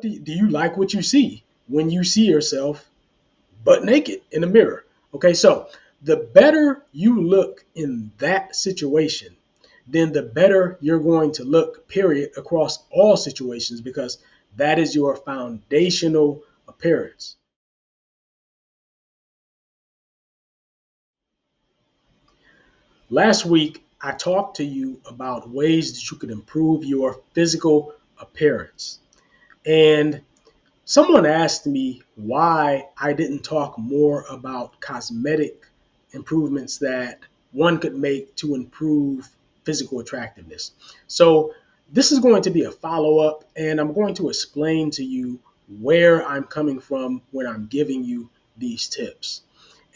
do you like what you see when you see yourself butt naked in the mirror? Okay, so the better you look in that situation, then the better you're going to look, period, across all situations, because that is your foundational appearance. Last week, I talked to you about ways that you could improve your physical appearance. And someone asked me why I didn't talk more about cosmetic improvements that one could make to improve physical attractiveness. So, this is going to be a follow up, and I'm going to explain to you where I'm coming from when I'm giving you these tips.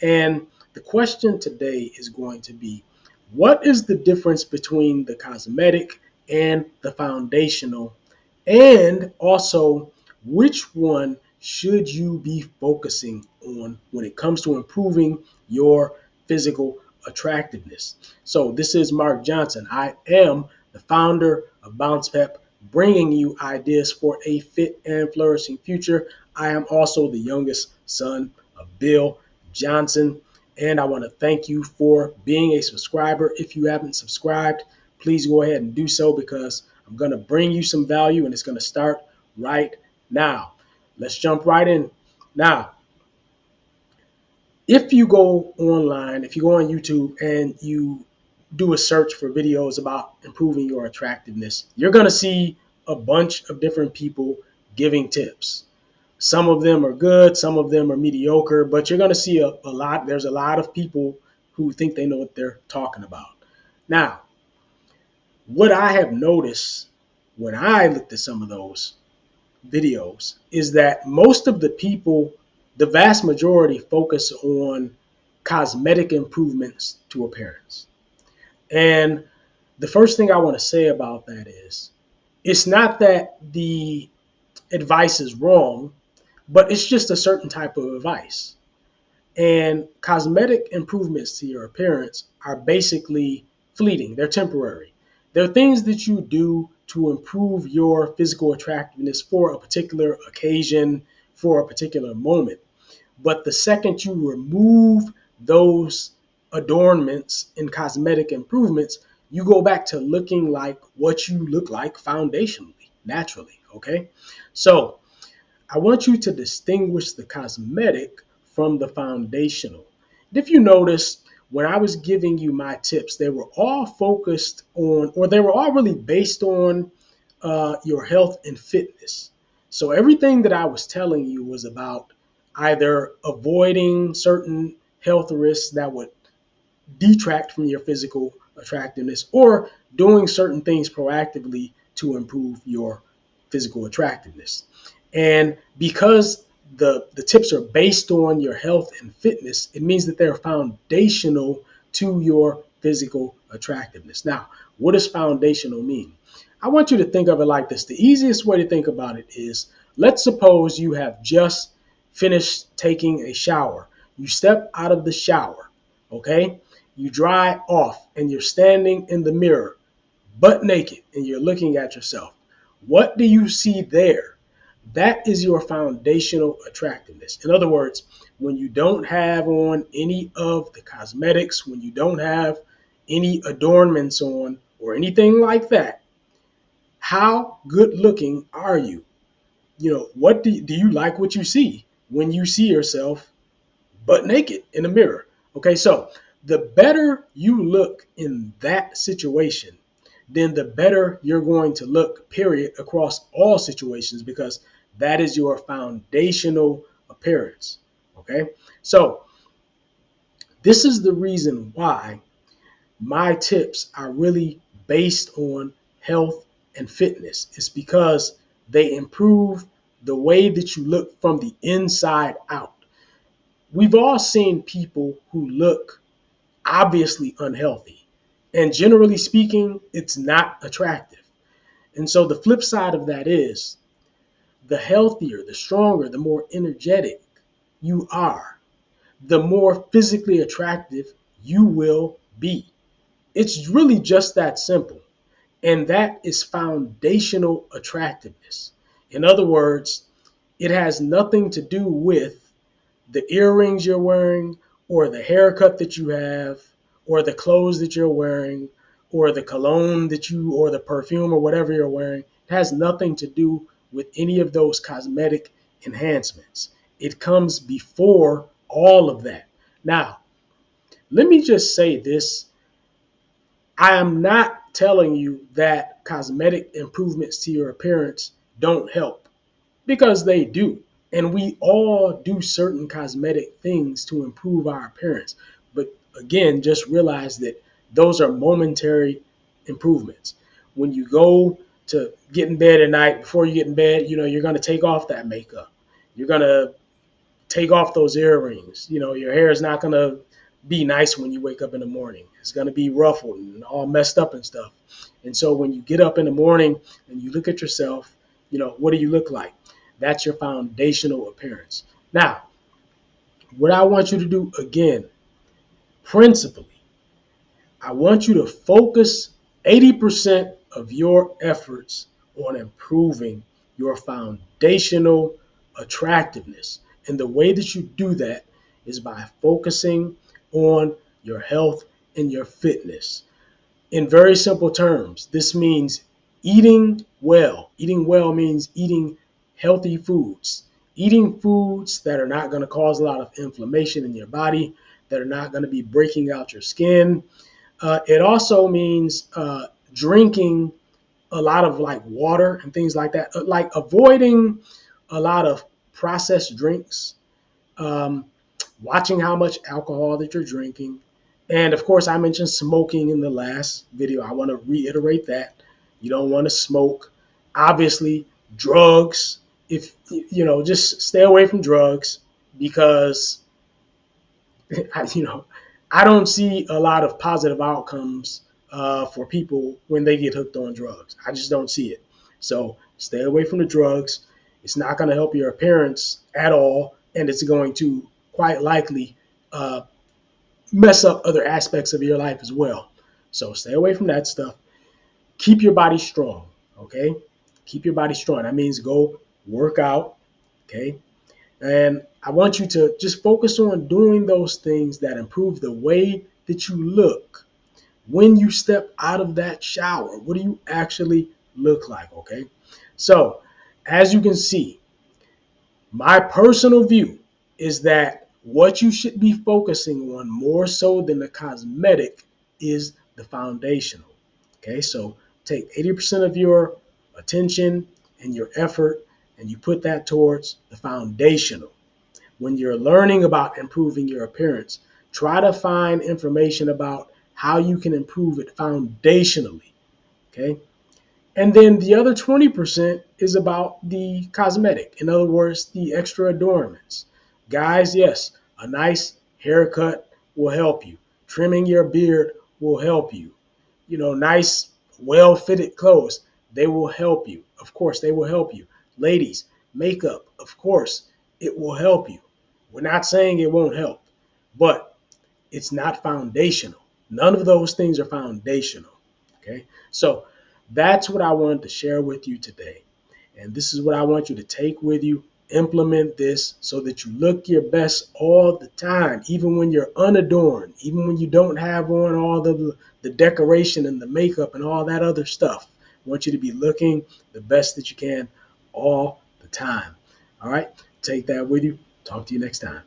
And the question today is going to be, what is the difference between the cosmetic and the foundational? And also, which one should you be focusing on when it comes to improving your physical attractiveness? So, this is Mark Johnson. I am the founder of Bounce Pep, bringing you ideas for a fit and flourishing future. I am also the youngest son of Bill Johnson. And I want to thank you for being a subscriber. If you haven't subscribed, please go ahead and do so, because I'm going to bring you some value, and it's going to start right now. Let's jump right in. Now, if you go online, if you go on YouTube and you do a search for videos about improving your attractiveness, you're going to see a bunch of different people giving tips. Some of them are good, some of them are mediocre, but you're going to see a lot. There's a lot of people who think they know what they're talking about. Now, what I have noticed when I looked at some of those videos is that most of the people, the vast majority, focus on cosmetic improvements to appearance. And the first thing I want to say about that is, it's not that the advice is wrong, but it's just a certain type of advice. And cosmetic improvements to your appearance are basically fleeting, they're temporary. They're things that you do to improve your physical attractiveness for a particular occasion, for a particular moment. But the second you remove those adornments and cosmetic improvements, you go back to looking like what you look like foundationally, naturally. Okay? So, I want you to distinguish the cosmetic from the foundational. And if you notice, when I was giving you my tips, they were all focused on, or they were all really based on your health and fitness. So everything that I was telling you was about either avoiding certain health risks that would detract from your physical attractiveness, or doing certain things proactively to improve your physical attractiveness. And because the tips are based on your health and fitness, it means that they're foundational to your physical attractiveness. Now, what does foundational mean? I want you to think of it like this. The easiest way to think about it is, let's suppose you have just finished taking a shower. You step out of the shower, okay? You dry off and you're standing in the mirror, butt naked, and you're looking at yourself. What do you see there? That is your foundational attractiveness. In other words, when you don't have on any of the cosmetics, when you don't have any adornments on or anything like that, how good looking are you? What do you like what you see when you see yourself butt naked in the mirror? Okay, so the better you look in that situation, then the better you're going to look, period, across all situations, because that is your foundational appearance. Okay, so this is the reason why my tips are really based on health and fitness. It's because they improve the way that you look from the inside out. We've all seen people who look obviously unhealthy, and generally speaking, it's not attractive. And so the flip side of that is, the healthier, the stronger, the more energetic you are, the more physically attractive you will be. It's really just that simple. And that is foundational attractiveness. In other words, it has nothing to do with the earrings you're wearing, or the haircut that you have, or the clothes that you're wearing, or the cologne that you, or the perfume, or whatever you're wearing. It has nothing to do with any of those cosmetic enhancements. It comes before all of that. Now, let me just say this. I am not telling you that cosmetic improvements to your appearance don't help, because they do. And we all do certain cosmetic things to improve our appearance. But again, just realize that those are momentary improvements. When you go to get in bed at night, before you get in bed, you're going to take off that makeup. You're going to take off those earrings. Your hair is not going to be nice when you wake up in the morning. It's going to be ruffled and all messed up and stuff. And so when you get up in the morning and you look at yourself, what do you look like? That's your foundational appearance. Now, what I want you to do again, principally, I want you to focus 80% of your efforts on improving your foundational attractiveness. And the way that you do that is by focusing on your health and your fitness. In very simple terms, this means eating well. Eating well means eating healthy foods. Eating foods that are not going to cause a lot of inflammation in your body, that are not going to be breaking out your skin. It also means drinking a lot of like water and things like that, like avoiding a lot of processed drinks, um, watching how much alcohol that you're drinking. And of course, I mentioned smoking in the last video. I want to reiterate that. You don't want to smoke. Obviously, drugs, if just stay away from drugs, because you know, I don't see a lot of positive outcomes for people when they get hooked on drugs. I just don't see it. So stay away from the drugs. It's not going to help your appearance at all, and it's going to quite likely uh, mess up other aspects of your life as well. So stay away from that stuff. Keep your body strong, okay? Keep your body strong. That means go work out, okay? And I want you to just focus on doing those things that improve the way that you look. When you step out of that shower, what do you actually look like? Okay. So, as you can see, my personal view is that what you should be focusing on more so than the cosmetic is the foundational. Okay. So, take 80% of your attention and your effort and you put that towards the foundational. When you're learning about improving your appearance, try to find information about how you can improve it foundationally. Okay. And then the other 20% is about the cosmetic. In other words, the extra adornments. Guys, yes, a nice haircut will help you. Trimming your beard will help you. Nice, well fitted clothes, they will help you. Of course, they will help you. Ladies, makeup, of course, it will help you. We're not saying it won't help, but it's not foundational. None of those things are foundational. Okay. So that's what I wanted to share with you today. And this is what I want you to take with you. Implement this so that you look your best all the time, even when you're unadorned, even when you don't have on all the decoration and the makeup and all that other stuff. I want you to be looking the best that you can all the time. All right. Take that with you. Talk to you next time.